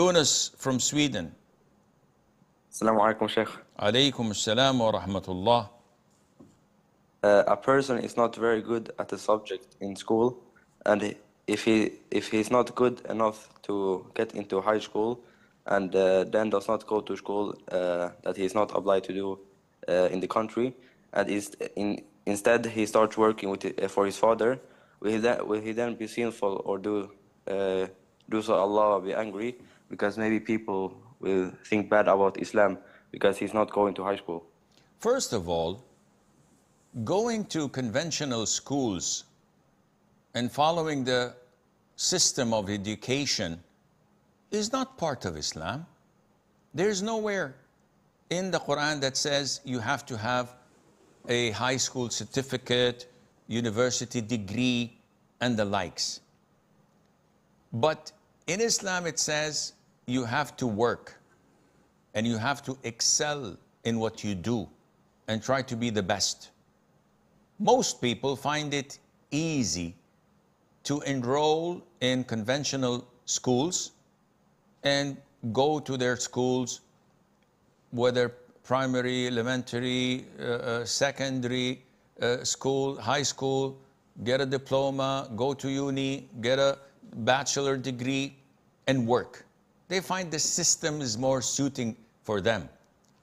Yunus from Sweden. Assalamu alaikum, Sheikh. Alaykum assalam wa rahmatullah. A person is not very good at a subject in school, and if he's not good enough to get into high school, and then does not go to school that he's not obliged to do in the country, and instead he starts working for his father, will he then be sinful, or do so Allah will be angry, because maybe people will think bad about Islam because he's not going to high school? First of all, going to conventional schools and following the system of education is not part of Islam. There's nowhere in the Quran that says you have to have a high school certificate, university degree, and the likes. But in Islam it says you have to work and you have to excel in what you do and try to be the best. Most people find it easy to enroll in conventional schools and go to their schools, whether primary, elementary, secondary school, high school, get a diploma, go to uni, get a bachelor degree, and work. They find the system is more suiting for them.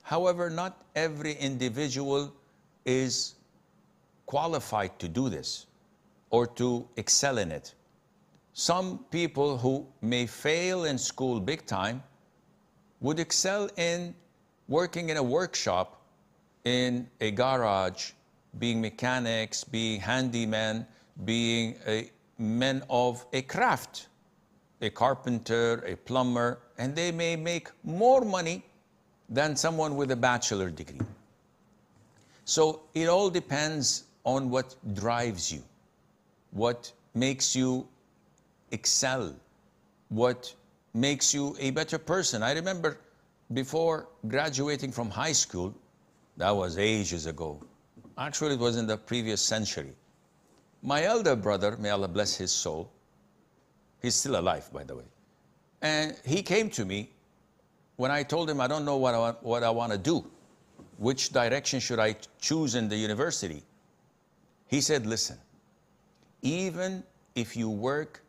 However, not every individual is qualified to do this or to excel in it. Some people who may fail in school big time would excel in working in a workshop, in a garage, being mechanics, being handymen, being men of a craft, a carpenter, a plumber, and they may make more money than someone with a bachelor degree. So it all depends on what drives you, what makes you excel, what makes you a better person. I remember before graduating from high school, that was ages ago. Actually, it was in the previous century. My elder brother, may Allah bless his soul, he's still alive, by the way, and he came to me when I told him I don't know what I want to do, which direction should I choose in the university. He said, listen, even if you work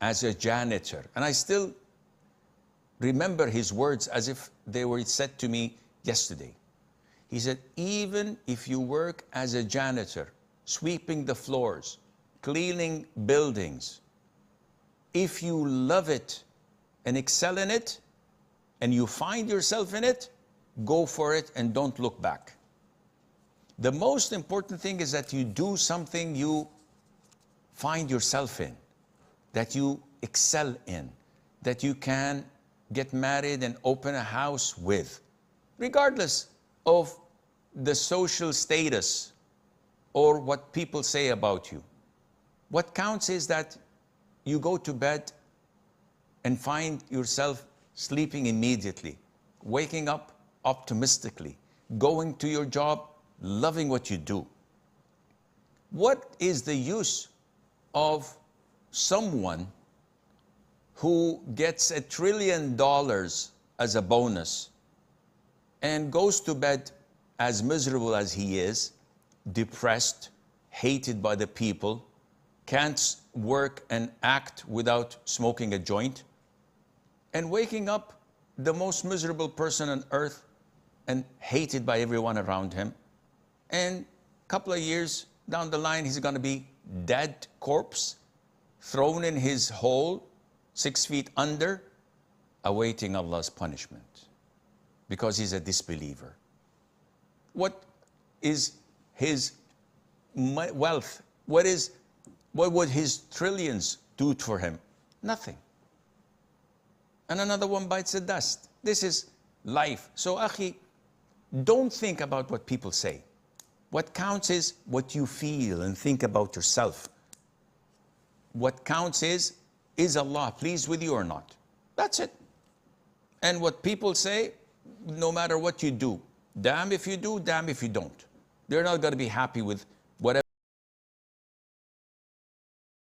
as a janitor, and I still remember his words as if they were said to me yesterday. He said, even if you work as a janitor, sweeping the floors, cleaning buildings, if you love it and excel in it, and you find yourself in it, go for it and don't look back. The most important thing is that you do something you find yourself in, that you excel in, that you can get married and open a house with, regardless of the social status or what people say about you. What counts is that you go to bed and find yourself sleeping immediately, waking up optimistically, going to your job, loving what you do. What is the use of someone who gets $1 trillion as a bonus and goes to bed as miserable as he is, depressed, hated by the people, can't work and act without smoking a joint, and waking up the most miserable person on earth and hated by everyone around him, and a couple of years down the line he's going to be dead corpse, thrown in his hole 6 feet under, awaiting Allah's punishment because he's a disbeliever. What is his wealth? What would his trillions do for him? Nothing. And another one bites the dust. This is life. So, akhi, don't think about what people say. What counts is what you feel and think about yourself. What counts is Allah pleased with you or not? That's it. And what people say, no matter what you do, damn if you do, damn if you don't. They're not going to be happy with